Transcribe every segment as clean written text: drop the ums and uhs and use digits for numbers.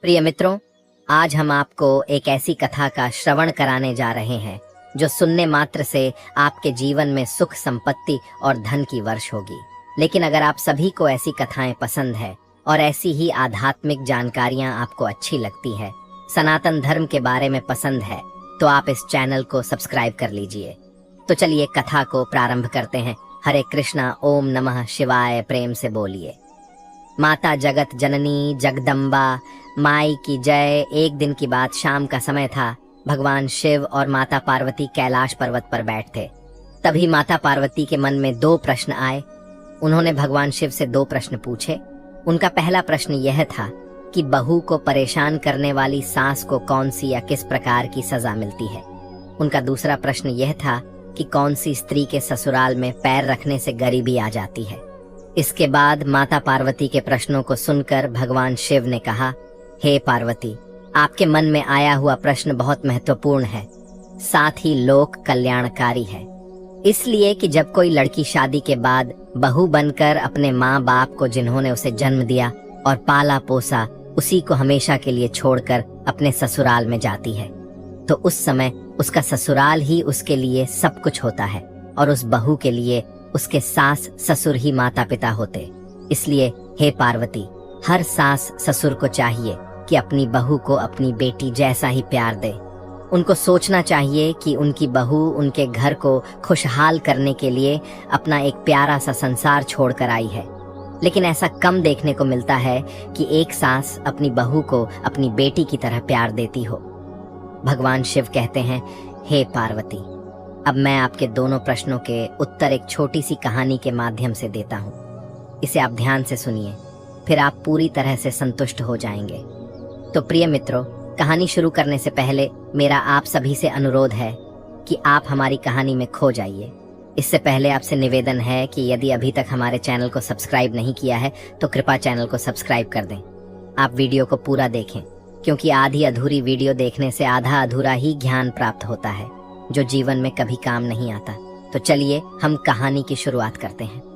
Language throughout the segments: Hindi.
प्रिय मित्रों, आज हम आपको एक ऐसी कथा का श्रवण कराने जा रहे हैं जो सुनने मात्र से आपके जीवन में सुख, संपत्ति और धन की वर्ष होगी। लेकिन अगर आप सभी को ऐसी कथाएं पसंद है और ऐसी ही आध्यात्मिक जानकारियां आपको अच्छी लगती है, सनातन धर्म के बारे में पसंद है, तो आप इस चैनल को सब्सक्राइब कर लीजिए। तो चलिए कथा को प्रारंभ करते हैं। हरे कृष्णा, ओम नमः शिवाय, प्रेम से बोलिए। माता जगत जननी जगदम्बा माई की जय। एक दिन की बात, शाम का समय था। भगवान शिव और माता पार्वती कैलाश पर्वत पर बैठे। तभी माता पार्वती के मन में दो प्रश्न आए। उन्होंने भगवान शिव से दो प्रश्न पूछे। उनका पहला प्रश्न यह था कि बहू को परेशान करने वाली सास को कौन सी या किस प्रकार की सजा मिलती है। उनका दूसरा प्रश्न यह था कि कौन सी स्त्री के ससुराल में पैर रखने से गरीबी आ जाती है। इसके बाद माता पार्वती के प्रश्नों को सुनकर भगवान शिव ने कहा, हे पार्वती, आपके मन में आया हुआ प्रश्न बहुत महत्वपूर्ण है, साथ ही लोक कल्याणकारी है। इसलिए कि जब कोई लड़की शादी के बाद बहू बनकर अपने माँ बाप को, जिन्होंने उसे जन्म दिया और पाला पोसा, उसी को हमेशा के लिए छोड़कर अपने ससुराल में जाती है, तो उस समय उसका ससुराल ही उसके लिए सब कुछ होता है और उस बहू के लिए उसके सास ससुर ही माता पिता होते। इसलिए हे पार्वती, हर सास ससुर को चाहिए कि अपनी बहू को अपनी बेटी जैसा ही प्यार दे। उनको सोचना चाहिए कि उनकी बहू उनके घर को खुशहाल करने के लिए अपना एक प्यारा सा संसार छोड़कर आई है। लेकिन ऐसा कम देखने को मिलता है कि एक सास अपनी बहू को अपनी बेटी की तरह प्यार देती हो। भगवान शिव कहते हैं, हे पार्वती, अब मैं आपके दोनों प्रश्नों के उत्तर एक छोटी सी कहानी के माध्यम से देता हूँ। इसे आप ध्यान से सुनिए, फिर आप पूरी तरह से संतुष्ट हो जाएंगे। तो प्रिय मित्रों, कहानी शुरू करने से पहले मेरा आप सभी से अनुरोध है कि आप हमारी कहानी में खो जाइए। इससे पहले आपसे निवेदन है कि यदि अभी तक हमारे चैनल को सब्सक्राइब नहीं किया है तो कृपया चैनल को सब्सक्राइब कर दें। आप वीडियो को पूरा देखें, क्योंकि आधी अधूरी वीडियो देखने से आधा अधूरा ही ज्ञान प्राप्त होता है, जो जीवन में कभी काम नहीं आता। तो चलिए हम कहानी की शुरुआत करते हैं।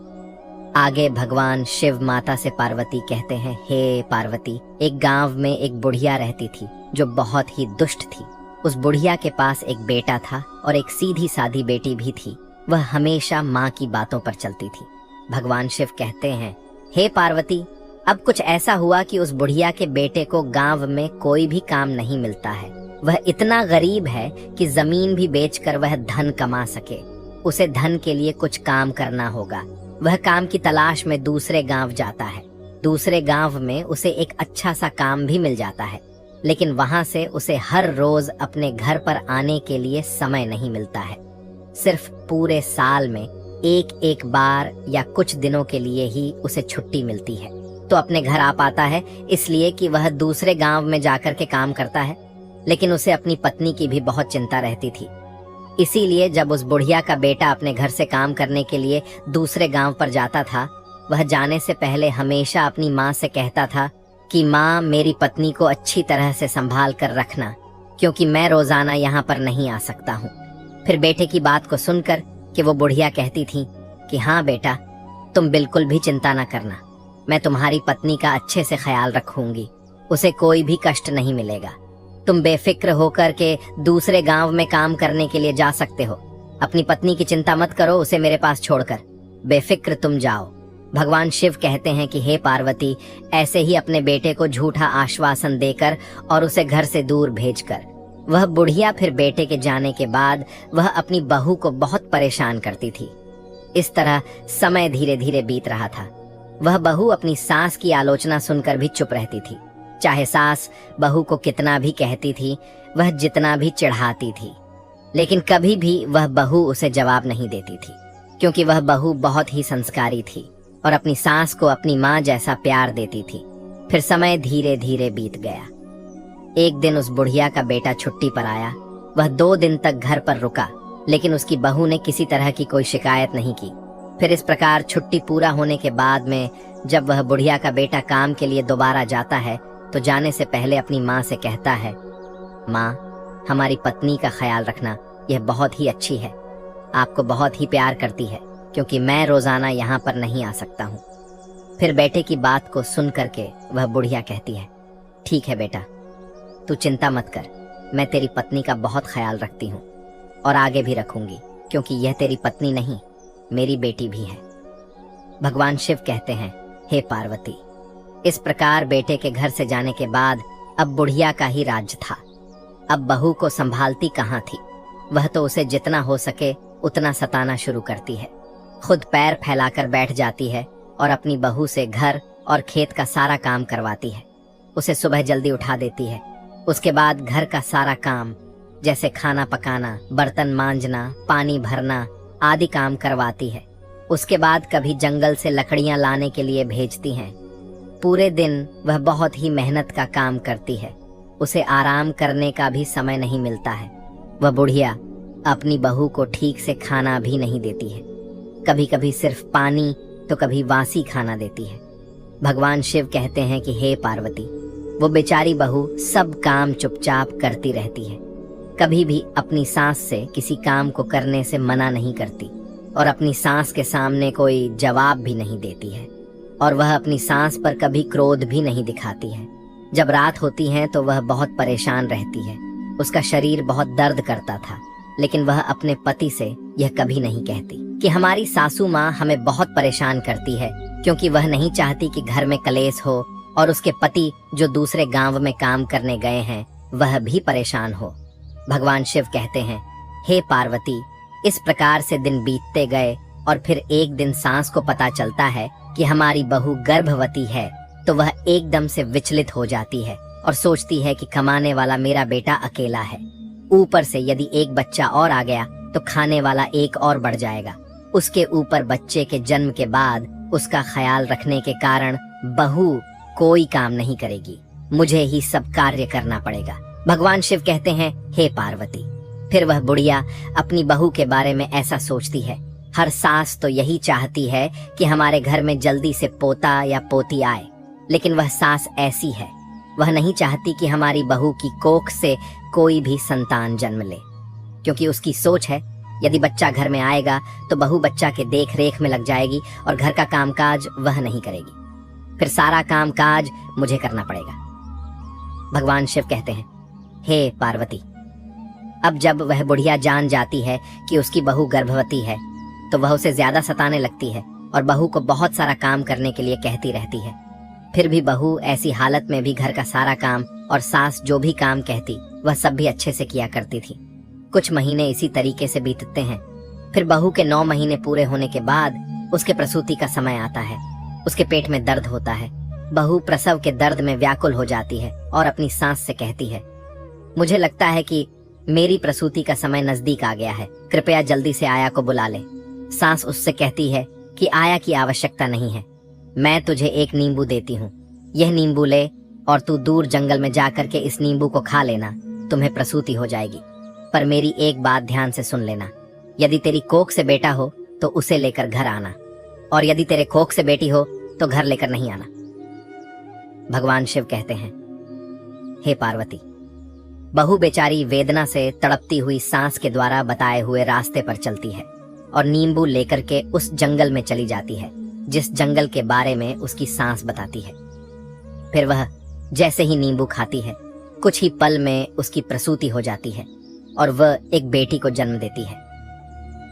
आगे भगवान शिव माता से पार्वती कहते हैं, हे पार्वती, एक गांव में एक बुढ़िया रहती थी जो बहुत ही दुष्ट थी। उस बुढ़िया के पास एक बेटा था और एक सीधी सादी बेटी भी थी। वह हमेशा माँ की बातों पर चलती थी। भगवान शिव कहते हैं, हे पार्वती, अब कुछ ऐसा हुआ कि उस बुढ़िया के बेटे को गांव में कोई भी काम नहीं मिलता है। वह इतना गरीब है कि जमीन भी बेचकर वह धन कमा सके। उसे धन के लिए कुछ काम करना होगा। वह काम की तलाश में दूसरे गांव जाता है। दूसरे गांव में उसे एक अच्छा सा काम भी मिल जाता है, लेकिन वहां से उसे हर रोज अपने घर पर आने के लिए समय नहीं मिलता है। सिर्फ पूरे साल में एक एक बार या कुछ दिनों के लिए ही उसे छुट्टी मिलती है। तो अपने घर आ पाता है इसलिए कि वह दूसरे गांव में जाकर के काम करता है। लेकिन उसे अपनी पत्नी की भी बहुत चिंता रहती थी। इसीलिए जब उस बुढ़िया का बेटा अपने घर से काम करने के लिए दूसरे गांव पर जाता था, वह जाने से पहले हमेशा अपनी माँ से कहता था कि माँ, मेरी पत्नी को अच्छी तरह से संभाल कर रखना, क्योंकि मैं रोजाना यहाँ पर नहीं आ सकता हूँ। फिर बेटे की बात को सुनकर कि वो बुढ़िया कहती थी कि हाँ बेटा, तुम बिल्कुल भी चिंता न करना, मैं तुम्हारी पत्नी का अच्छे से ख्याल रखूंगी, उसे कोई भी कष्ट नहीं मिलेगा। तुम बेफिक्र होकर के दूसरे गांव में काम करने के लिए जा सकते हो। अपनी पत्नी की चिंता मत करो, उसे मेरे पास छोड़कर बेफिक्र तुम जाओ। भगवान शिव कहते हैं कि हे पार्वती, ऐसे ही अपने बेटे को झूठा आश्वासन देकर और उसे घर से दूर भेजकर वह बुढ़िया फिर बेटे के जाने के बाद वह अपनी बहू को बहुत परेशान करती थी। इस तरह समय धीरे धीरे बीत रहा था। वह बहू अपनी सास की आलोचना सुनकर भी चुप रहती थी। चाहे सास बहू को कितना भी कहती थी, वह जितना भी चिढ़ाती थी, लेकिन कभी भी वह बहू उसे जवाब नहीं देती थी, क्योंकि वह बहू बहुत ही संस्कारी थी और अपनी सास को अपनी माँ जैसा प्यार देती थी। फिर समय धीरे धीरे बीत गया। एक दिन उस बुढ़िया का बेटा छुट्टी पर आया। वह 2 दिन तक घर पर रुका, लेकिन उसकी बहू ने किसी तरह की कोई शिकायत नहीं की। फिर इस प्रकार छुट्टी पूरा होने के बाद में जब वह बुढ़िया का बेटा काम के लिए दोबारा जाता है, तो जाने से पहले अपनी माँ से कहता है, माँ, हमारी पत्नी का ख्याल रखना, यह बहुत ही अच्छी है, आपको बहुत ही प्यार करती है, क्योंकि मैं रोजाना यहाँ पर नहीं आ सकता हूँ। फिर बेटे की बात को सुन करके वह बुढ़िया कहती है, ठीक है बेटा, तू चिंता मत कर, मैं तेरी पत्नी का बहुत ख्याल रखती हूँ और आगे भी रखूंगी, क्योंकि यह तेरी पत्नी नहीं, मेरी बेटी भी है। भगवान शिव कहते हैं, हे पार्वती, इस प्रकार बेटे के घर से जाने के बाद अब बुढ़िया का ही राज्य था। अब बहू को संभालती कहाँ थी, वह तो उसे जितना हो सके उतना सताना शुरू करती है। खुद पैर फैलाकर बैठ जाती है और अपनी बहू से घर और खेत का सारा काम करवाती है। उसे सुबह जल्दी उठा देती है। उसके बाद घर का सारा काम जैसे खाना पकाना, बर्तन मांजना, पानी भरना आदि काम करवाती है। उसके बाद कभी जंगल से लकड़ियां लाने के लिए भेजती हैं। पूरे दिन वह बहुत ही मेहनत का काम करती है। उसे आराम करने का भी समय नहीं मिलता है। वह बुढ़िया अपनी बहू को ठीक से खाना भी नहीं देती है। कभी कभी सिर्फ पानी तो कभी वासी खाना देती है। भगवान शिव कहते हैं कि हे पार्वती, वो बेचारी बहू सब काम चुपचाप करती रहती है। कभी भी अपनी सास से किसी काम को करने से मना नहीं करती और अपनी सास के सामने कोई जवाब भी नहीं देती है। और वह अपनी सास पर कभी क्रोध भी नहीं दिखाती है। जब रात होती है तो वह बहुत परेशान रहती है। उसका शरीर बहुत दर्द करता था, लेकिन वह अपने पति से यह कभी नहीं कहती कि हमारी सासू माँ हमें बहुत परेशान करती है, क्योंकि वह नहीं चाहती कि घर में कलेश हो और उसके पति जो दूसरे गांव में काम करने गए हैं वह भी परेशान हो। भगवान शिव कहते हैं, हे पार्वती, इस प्रकार से दिन बीतते गए और फिर एक दिन सास को पता चलता है कि हमारी बहू गर्भवती है, तो वह एकदम से विचलित हो जाती है और सोचती है कि कमाने वाला मेरा बेटा अकेला है। ऊपर से यदि एक बच्चा और आ गया तो खाने वाला एक और बढ़ जाएगा। उसके ऊपर बच्चे के जन्म के बाद उसका ख्याल रखने के कारण बहू कोई काम नहीं करेगी, मुझे ही सब कार्य करना पड़ेगा। भगवान शिव कहते हैं, हे पार्वती। फिर वह बुढ़िया अपनी बहू के बारे में ऐसा सोचती है, हर सास तो यही चाहती है कि हमारे घर में जल्दी से पोता या पोती आए, लेकिन वह सास ऐसी है, वह नहीं चाहती कि हमारी बहू की कोख से कोई भी संतान जन्म ले, क्योंकि उसकी सोच है यदि बच्चा घर में आएगा तो बहू बच्चा के देख रेख में लग जाएगी और घर का कामकाज वह नहीं करेगी, फिर सारा कामकाज मुझे करना पड़ेगा। भगवान शिव कहते हैं, हे पार्वती, अब जब वह बुढ़िया जान जाती है कि उसकी बहू गर्भवती है तो वह उसे ज्यादा सताने लगती है और बहू को बहुत सारा काम करने के लिए कहती रहती है। फिर भी बहू ऐसी हालत में भी घर का सारा काम और सास जो भी काम कहती वह सब भी अच्छे से किया करती थी। कुछ महीने इसी तरीके से बीतते हैं। फिर बहू के 9 महीने पूरे होने के बाद उसके प्रसूति का समय आता है। उसके पेट में दर्द होता है। बहू प्रसव के दर्द में व्याकुल हो जाती है और अपनी सास से कहती है, मुझे लगता है कि मेरी प्रसूति का समय नजदीक आ गया है, कृपया जल्दी से आया को बुला ले। सास उससे कहती है कि आया की आवश्यकता नहीं है, मैं तुझे एक नींबू देती हूँ, यह नींबू ले और तू दूर जंगल में जाकर के इस नींबू को खा लेना, तुम्हें प्रसूति हो जाएगी। पर मेरी एक बात ध्यान से सुन लेना, यदि तेरी कोख से बेटा हो तो उसे लेकर घर आना, और यदि तेरे कोख से बेटी हो तो घर लेकर नहीं आना। भगवान शिव कहते हैं, हे पार्वती, बहू बेचारी वेदना से तड़पती हुई सांस के द्वारा बताए हुए रास्ते पर चलती है और नींबू लेकर के उस जंगल में चली जाती है जिस जंगल के बारे में उसकी सांस बताती है। फिर वह जैसे ही नींबू खाती है, कुछ ही पल में उसकी प्रसूति हो जाती है और वह एक बेटी को जन्म देती है।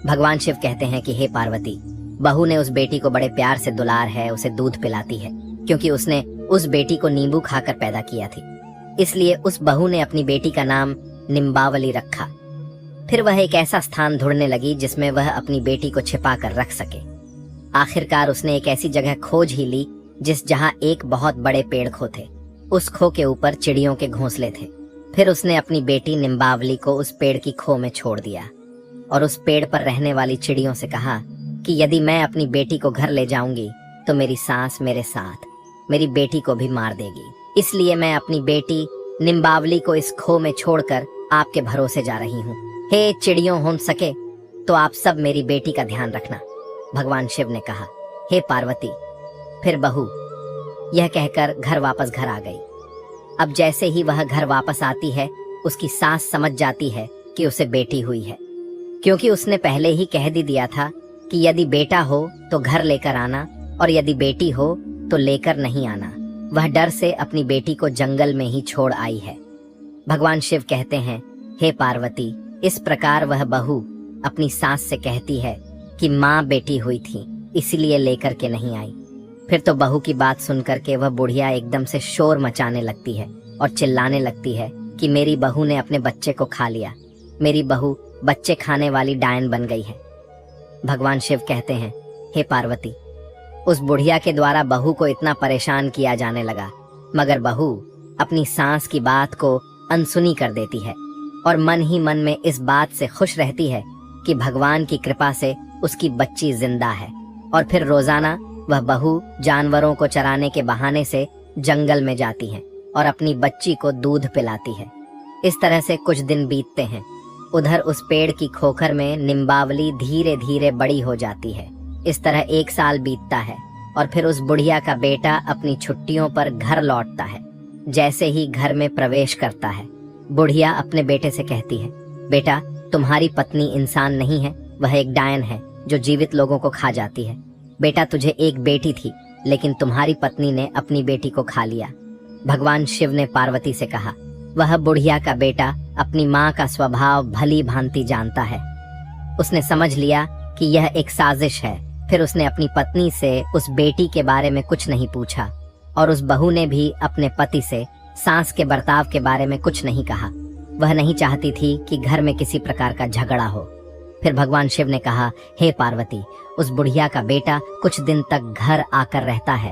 भगवान शिव कहते हैं कि हे पार्वती, बहू ने उस बेटी को बड़े प्यार से दुलार है, उसे दूध पिलाती है, क्योंकि उसने उस बेटी को नींबू खाकर पैदा किया थी, इसलिए उस बहू ने अपनी बेटी का नाम निम्बावली रखा। फिर वह एक ऐसा स्थान ढूंढने लगी जिसमें वह अपनी बेटी को छिपा कर रख सके। आखिरकार उसने एक ऐसी जगह खोज ही ली जहां एक बहुत बड़े पेड़ खो थे। उस खो के ऊपर चिड़ियों के घोंसले थे। फिर उसने अपनी बेटी निम्बावली को उस पेड़ की खो में छोड़ दिया और उस पेड़ पर रहने वाली चिड़ियों से कहा कि यदि मैं अपनी बेटी को घर ले जाऊंगी तो मेरी सास मेरे साथ मेरी बेटी को भी मार देगी, इसलिए मैं अपनी बेटी निम्बावली को इस खो में छोड़कर आपके भरोसे जा रही हूँ। हे चिड़ियों हो सके तो आप सब मेरी बेटी का ध्यान रखना। भगवान शिव ने कहा, हे पार्वती। फिर बहू यह कहकर घर आ गई। अब जैसे ही वह घर वापस आती है, उसकी सास समझ जाती है कि उसे बेटी हुई है, क्योंकि उसने पहले ही कह दिया था कि यदि बेटा हो तो घर लेकर आना और यदि बेटी हो तो लेकर नहीं आना। वह डर से अपनी बेटी को जंगल में ही छोड़ आई है। भगवान शिव कहते हैं, हे पार्वती, इस प्रकार वह बहू अपनी सास से कहती है कि माँ बेटी हुई थी इसलिए लेकर के नहीं आई। फिर तो बहू की बात सुनकर के वह बुढ़िया एकदम से शोर मचाने लगती है और चिल्लाने लगती है कि मेरी बहू ने अपने बच्चे को खा लिया, मेरी बहू बच्चे खाने वाली डायन बन गई है। भगवान शिव कहते हैं, हे पार्वती, उस बुढ़िया के द्वारा बहू को इतना परेशान किया जाने लगा, मगर बहू अपनी सास की बात को अनसुनी कर देती है और मन ही मन में इस बात से खुश रहती है कि भगवान की कृपा से उसकी बच्ची जिंदा है। और फिर रोजाना वह बहू जानवरों को चराने के बहाने से जंगल में जाती है और अपनी बच्ची को दूध पिलाती है। इस तरह से कुछ दिन बीतते हैं। उधर उस पेड़ की खोखर में निम्बावली धीरे धीरे बड़ी हो जाती है। इस तरह 1 साल बीतता है और फिर उस बुढ़िया का बेटा अपनी छुट्टियों पर घर लौटता है। जैसे ही घर में प्रवेश करता है, बुढ़िया अपने बेटे से कहती है, बेटा, तुम्हारी पत्नी इंसान नहीं है, वह एक डायन है जो जीवित लोगों को खा जाती है। बेटा, तुझे एक बेटी थी, लेकिन तुम्हारी पत्नी ने अपनी बेटी को खा लिया। भगवान शिव ने पार्वती से कहा, वह बुढ़िया का बेटा अपनी माँ का स्वभाव भली भांति जानता है। उसने समझ लिया कि यह एक साजिश है। फिर उसने अपनी पत्नी से उस बेटी के बारे में कुछ नहीं पूछा और उस बहू ने भी अपने पति से सास के बर्ताव के बारे में कुछ नहीं कहा। वह नहीं चाहती थी कि घर में किसी प्रकार का झगड़ा हो। फिर भगवान शिव ने कहा, हे पार्वती, उस बुढ़िया का बेटा कुछ दिन तक घर आकर रहता है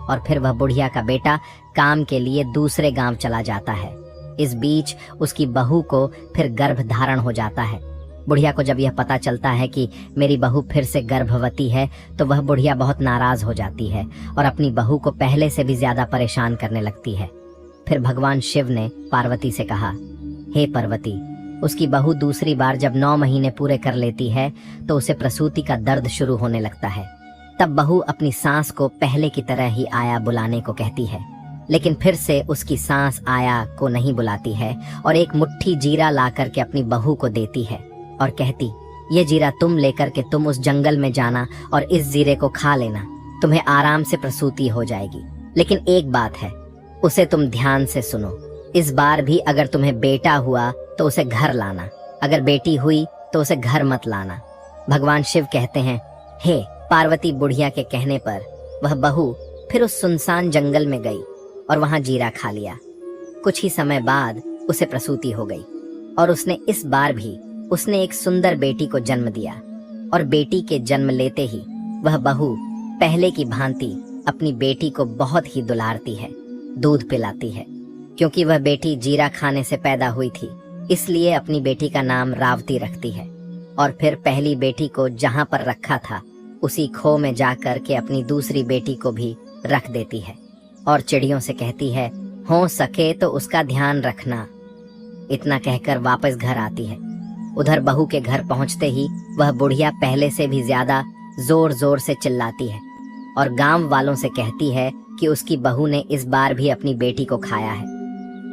और फिर वह बुढ़िया का बेटा काम के लिए दूसरे गांव चला जाता है। इस बीच उसकी बहू को फिर गर्भ धारण हो जाता है। बुढ़िया को जब यह पता चलता है कि मेरी बहू फिर से गर्भवती है, तो वह बुढ़िया बहुत नाराज हो जाती है और अपनी बहू को पहले से भी ज्यादा परेशान करने लगती है। फिर भगवान शिव ने पार्वती से कहा, हे पार्वती, उसकी बहू दूसरी बार जब 9 महीने पूरे कर लेती है तो उसे प्रसूति का दर्द शुरू होने लगता है। तब बहू अपनी सास को पहले की तरह ही आया बुलाने को कहती है, लेकिन फिर से उसकी सास आया को नहीं बुलाती है और एक मुट्ठी जीरा ला करके अपनी बहू को देती है और कहती, ये जीरा तुम लेकर के तुम उस जंगल में जाना और इस जीरे को खा लेना, तुम्हें आराम से प्रसूति हो जाएगी। लेकिन एक बात है, उसे तुम ध्यान से सुनो। इस बार भी अगर तुम्हें बेटा हुआ तो उसे घर लाना, अगर बेटी हुई तो उसे घर मत लाना। भगवान शिव कहते हैं, हे पार्वती, बुढ़िया के कहने पर वह बहू फिर उस सुनसान जंगल में गई और वहां जीरा खा लिया। कुछ ही समय बाद उसे प्रसूति हो गई और उसने इस बार भी उसने एक सुंदर बेटी को जन्म दिया। और बेटी के जन्म लेते ही वह बहू पहले की भांति अपनी बेटी को बहुत ही दुलारती है, दूध पिलाती है। क्योंकि वह बेटी जीरा खाने से पैदा हुई थी, इसलिए अपनी बेटी का नाम रावती रखती है। और फिर पहली बेटी को जहां पर रखा था उसी खो में जाकर के अपनी दूसरी बेटी को भी रख देती है और चिड़ियों से कहती है, हो सके तो उसका ध्यान रखना। इतना कहकर वापस घर आती है। उधर बहू के घर पहुंचते ही वह बुढ़िया पहले से भी ज्यादा जोर जोर से चिल्लाती है और गांव वालों से कहती है कि उसकी बहू ने इस बार भी अपनी बेटी को खाया है।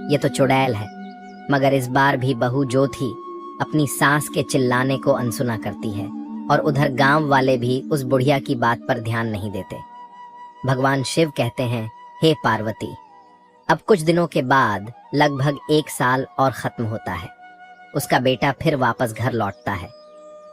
ये तो चुड़ैल है। मगर इस बार भी बहू जो थी अपनी सास के चिल्लाने को अनसुना करती है और उधर गांव वाले भी उस बुढ़िया की बात पर ध्यान नहीं देते। भगवान शिव कहते हैं, हे पार्वती, अब कुछ दिनों के बाद लगभग 1 साल और खत्म होता है। उसका बेटा फिर वापस घर लौटता है।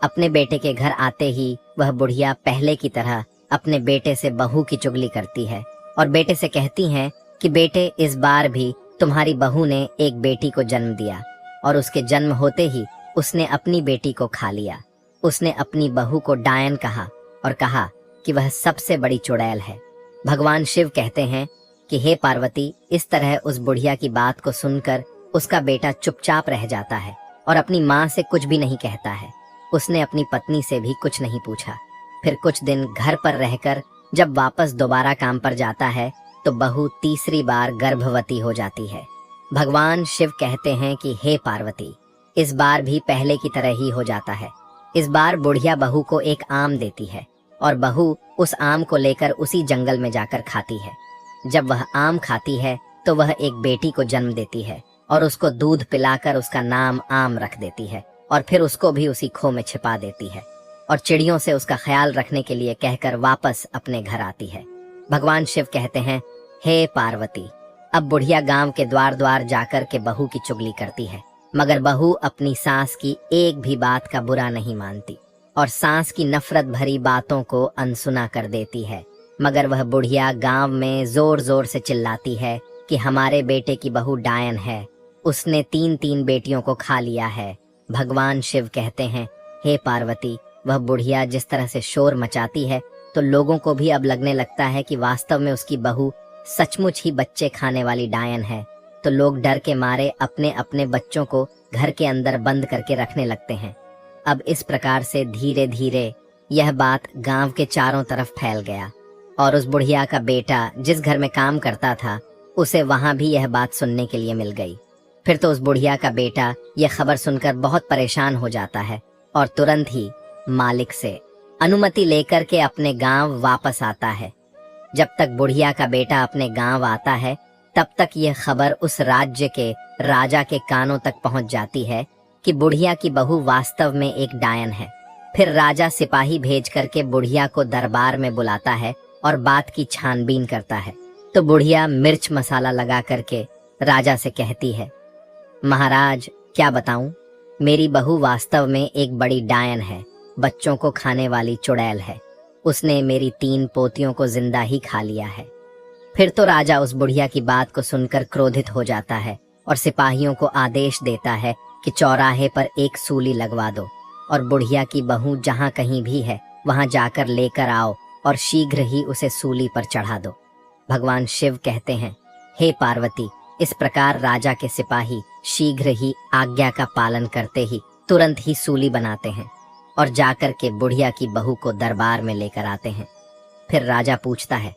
अपने बेटे के घर आते ही वह बुढ़िया पहले की तरह अपने बेटे से बहू की चुगली करती है और बेटे से कहती हैं कि बेटे, इस बार भी तुम्हारी बहू ने एक बेटी को जन्म दिया और उसके जन्म होते ही उसने अपनी बेटी को खा लिया। उसने अपनी बहू को डायन कहा और कहा कि वह सबसे बड़ी चुड़ैल है। भगवान शिव कहते हैं कि हे पार्वती, इस तरह उस बुढ़िया की बात को सुनकर उसका बेटा चुपचाप रह जाता है और अपनी माँ से कुछ भी नहीं कहता है। उसने अपनी पत्नी से भी कुछ नहीं पूछा। फिर कुछ दिन घर पर रहकर जब वापस दोबारा काम पर जाता है तो बहू तीसरी बार गर्भवती हो जाती है। भगवान शिव कहते हैं कि हे पार्वती, इस बार भी पहले की तरह ही हो जाता है। इस बार बुढ़िया बहू को एक आम देती है और बहू उस आम को लेकर उसी जंगल में जाकर खाती है। जब वह आम खाती है तो वह एक बेटी को जन्म देती है और उसको दूध पिलाकर उसका नाम आम रख देती है और फिर उसको भी उसी खो में छिपा देती है और चिड़ियों से उसका ख्याल रखने के लिए कहकर वापस अपने घर आती है। भगवान शिव कहते हैं, हे पार्वती, अब बुढ़िया गांव के द्वार द्वार जाकर के बहू की चुगली करती है, मगर बहू अपनी सास की एक भी बात का बुरा नहीं मानती और सास की नफरत भरी बातों को अनसुना कर देती है। मगर वह बुढ़िया गांव में जोर जोर से चिल्लाती है कि हमारे बेटे की बहू डायन है, उसने 3-3 बेटियों को खा लिया है। भगवान शिव कहते हैं, हे पार्वती, वह बुढ़िया जिस तरह से शोर मचाती है तो लोगों को भी अब लगने लगता है कि वास्तव में उसकी बहू सचमुच ही बच्चे खाने वाली डायन है। तो लोग डर के मारे अपने अपने बच्चों को घर के अंदर बंद करके रखने लगते हैं। अब इस प्रकार से धीरे धीरे यह बात गांव के चारों तरफ फैल गया और उस बुढ़िया का बेटा जिस घर में काम करता था उसे वहां भी यह बात सुनने के लिए मिल गई। फिर तो उस बुढ़िया का बेटा यह खबर सुनकर बहुत परेशान हो जाता है और तुरंत ही मालिक से अनुमति लेकर के अपने गांव वापस आता है। जब तक बुढ़िया का बेटा अपने गांव आता है तब तक यह खबर उस राज्य के राजा के कानों तक पहुंच जाती है कि बुढ़िया की बहू वास्तव में एक डायन है। फिर राजा सिपाही भेज करके बुढ़िया को दरबार में बुलाता है और बात की छानबीन करता है। तो बुढ़िया मिर्च मसाला लगा करके राजा से कहती है, महाराज क्या बताऊं, मेरी बहू वास्तव में एक बड़ी डायन है, बच्चों को खाने वाली चुड़ैल है। उसने मेरी 3 पोतियों को जिंदा ही खा लिया है। फिर तो राजा उस बुढ़िया की बात को सुनकर क्रोधित हो जाता है और सिपाहियों को आदेश देता है कि चौराहे पर एक सूली लगवा दो और बुढ़िया की बहू जहाँ कहीं भी है वहां जाकर लेकर आओ और शीघ्र ही उसे सूली पर चढ़ा दो। भगवान शिव कहते हैं, हे पार्वती, इस प्रकार राजा के सिपाही शीघ्र ही आज्ञा का पालन करते ही तुरंत ही सूली बनाते हैं और जाकर के बुढ़िया की बहू को दरबार में लेकर आते हैं। फिर राजा पूछता है,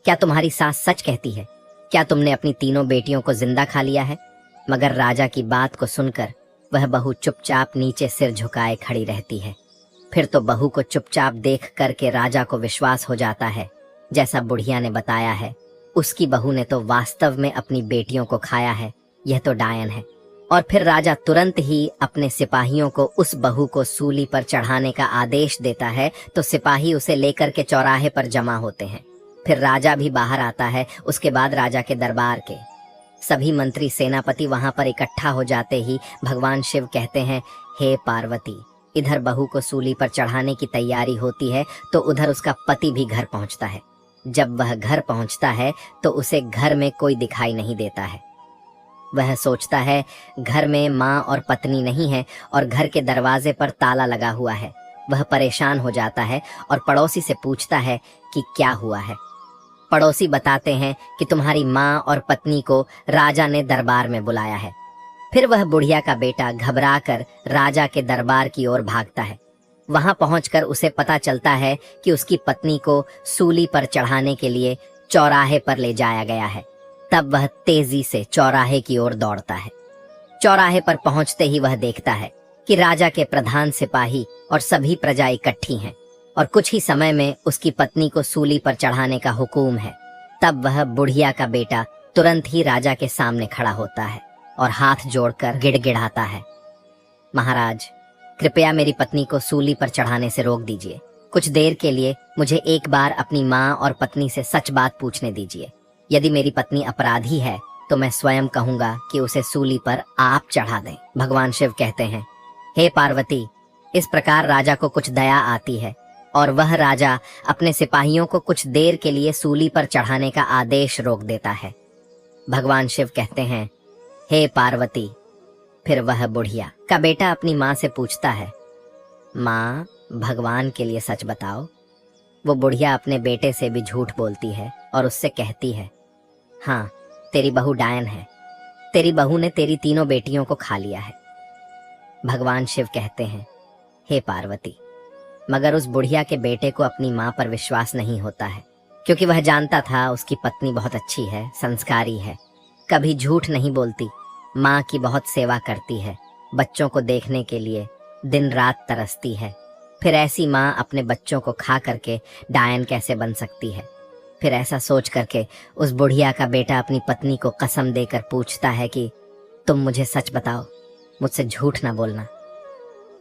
क्या तुम्हारी सास सच कहती है? क्या तुमने अपनी 3 बेटियों को जिंदा खा लिया है? मगर राजा की बात को सुनकर वह बहू चुपचाप नीचे सिर झुकाए खड़ी रहती है। फिर तो बहू को चुपचाप देख करके राजा को विश्वास हो जाता है, जैसा बुढ़िया ने बताया है, उसकी बहू ने तो वास्तव में अपनी बेटियों को खाया है, यह तो डायन है। और फिर राजा तुरंत ही अपने सिपाहियों को उस बहू को सूली पर चढ़ाने का आदेश देता है। तो सिपाही उसे लेकर के चौराहे पर जमा होते हैं। फिर राजा भी बाहर आता है। उसके बाद राजा के दरबार के सभी मंत्री सेनापति वहां पर इकट्ठा हो जाते ही भगवान शिव कहते हैं, हे पार्वती, इधर बहू को सूली पर चढ़ाने की तैयारी होती है तो उधर उसका पति भी घर पहुंचता है। जब वह घर पहुंचता है तो उसे घर में कोई दिखाई नहीं देता है। वह सोचता है घर में माँ और पत्नी नहीं है और घर के दरवाजे पर ताला लगा हुआ है। वह परेशान हो जाता है और पड़ोसी से पूछता है कि क्या हुआ है। पड़ोसी बताते हैं कि तुम्हारी माँ और पत्नी को राजा ने दरबार में बुलाया है। फिर वह बुढ़िया का बेटा घबराकर राजा के दरबार की ओर भागता है। वहां पहुंचकर उसे पता चलता है कि उसकी पत्नी को सूली पर चढ़ाने के लिए चौराहे पर ले जाया गया है। तब वह तेजी से चौराहे की ओर दौड़ता है। चौराहे पर पहुंचते ही वह देखता है कि राजा के प्रधान सिपाही और सभी प्रजा इकट्ठी हैं और कुछ ही समय में उसकी पत्नी को सूली पर चढ़ाने का हुक्म है। तब वह बुढ़िया का बेटा तुरंत ही राजा के सामने खड़ा होता है और हाथ जोड़कर गिड़गिड़ाता है, महाराज, कृपया मेरी पत्नी को सूली पर चढ़ाने से रोक दीजिए। कुछ देर के लिए मुझे एक बार अपनी माँ और पत्नी से सच बात पूछने दीजिए। यदि मेरी पत्नी अपराधी है तो मैं स्वयं कहूंगा कि उसे सूली पर आप चढ़ा दें। भगवान शिव कहते हैं, हे पार्वती, इस प्रकार राजा को कुछ दया आती है और वह राजा अपने सिपाहियों को कुछ देर के लिए सूली पर चढ़ाने का आदेश रोक देता है। भगवान शिव कहते हैं, हे पार्वती। फिर वह बुढ़िया का बेटा अपनी माँ से पूछता है, माँ, भगवान के लिए सच बताओ। वो बुढ़िया अपने बेटे से भी झूठ बोलती है और उससे कहती है, हाँ, तेरी बहू डायन है। तेरी बहू ने तेरी 3 बेटियों को खा लिया है। भगवान शिव कहते हैं, हे पार्वती, मगर उस बुढ़िया के बेटे को अपनी माँ पर विश्वास नहीं होता है, क्योंकि वह जानता था उसकी पत्नी बहुत अच्छी है, संस्कारी है, कभी झूठ नहीं बोलती, माँ की बहुत सेवा करती है, बच्चों को देखने के लिए दिन रात तरसती है। फिर ऐसी माँ अपने बच्चों को खा करके डायन कैसे बन सकती है? फिर ऐसा सोच करके उस बुढ़िया का बेटा अपनी पत्नी को कसम देकर पूछता है कि तुम मुझे सच बताओ, मुझसे झूठ ना बोलना।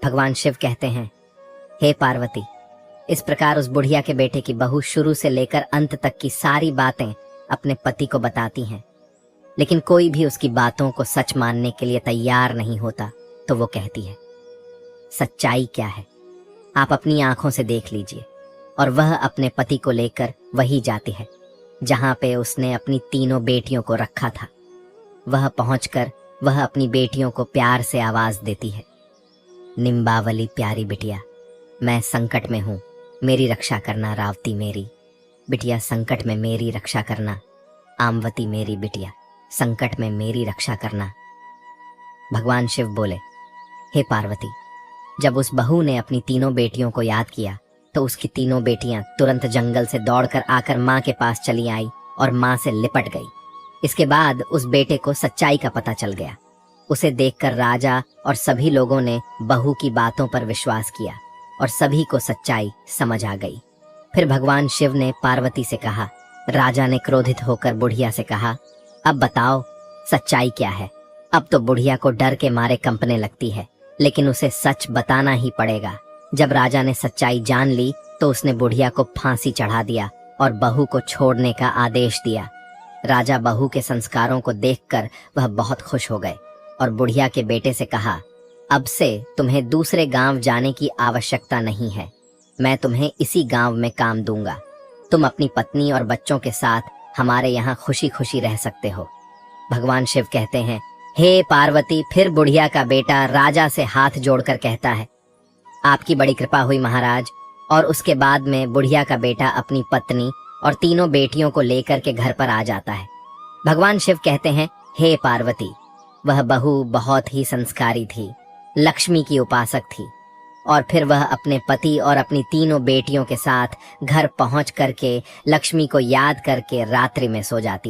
भगवान शिव कहते हैं, हे पार्वती, इस प्रकार उस बुढ़िया के बेटे की बहू शुरू से लेकर अंत तक की सारी बातें अपने पति को बताती हैं, लेकिन कोई भी उसकी बातों को सच मानने के लिए तैयार नहीं होता, तो वो कहती है, सच्चाई क्या है आप अपनी आंखों से देख लीजिए। और वह अपने पति को लेकर वही जाती है जहां पे उसने अपनी तीनों बेटियों को रखा था। वह पहुंचकर वह अपनी बेटियों को प्यार से आवाज देती है, निम्बावली प्यारी बिटिया, मैं संकट में हूं, मेरी रक्षा करना रावती मेरी बिटिया, संकट में मेरी रक्षा करना, आमवती मेरी बिटिया, संकट में मेरी रक्षा करना। भगवान शिव बोले, हे पार्वती, जब उस बहू ने अपनी तीनों बेटियों को याद किया तो उसकी तीनों बेटियां तुरंत जंगल से दौड़कर आकर माँ के पास चली आई और माँ से लिपट गई। इसके बाद उस बेटे को सच्चाई का पता चल गया। उसे देखकर राजा और सभी लोगों ने बहू की बातों पर विश्वास किया और सभी को सच्चाई समझ आ गई। फिर भगवान शिव ने पार्वती से कहा, राजा ने क्रोधित होकर बुढ़िया से कहा, अब बताओ सच्चाई क्या है। अब तो बुढ़िया को डर के मारे कंपने लगती है, लेकिन उसे सच बताना ही पड़ेगा। जब राजा ने सच्चाई जान ली तो उसने बुढ़िया को फांसी चढ़ा दिया और बहू को छोड़ने का आदेश दिया। राजा बहू के संस्कारों को देखकर वह बहुत खुश हो गए और बुढ़िया के बेटे से कहा, अब से तुम्हें दूसरे गांव जाने की आवश्यकता नहीं है, मैं तुम्हें इसी गांव में काम दूंगा। तुम अपनी पत्नी और बच्चों के साथ हमारे यहाँ खुशी खुशी रह सकते हो। भगवान शिव कहते हैं, हे पार्वती। फिर बुढ़िया का बेटा राजा से हाथ जोड़कर कहता है, आपकी बड़ी कृपा हुई महाराज। और उसके बाद में बुढ़िया का बेटा अपनी पत्नी और तीनों बेटियों को लेकर के घर पर आ जाता है। भगवान शिव कहते हैं, हे पार्वती, वह बहू बहुत ही संस्कारी थी, लक्ष्मी की उपासक थी। और फिर वह अपने पति और अपनी तीनों बेटियों के साथ घर पहुंच करके लक्ष्मी को याद करके रात्रि में सो जाती है।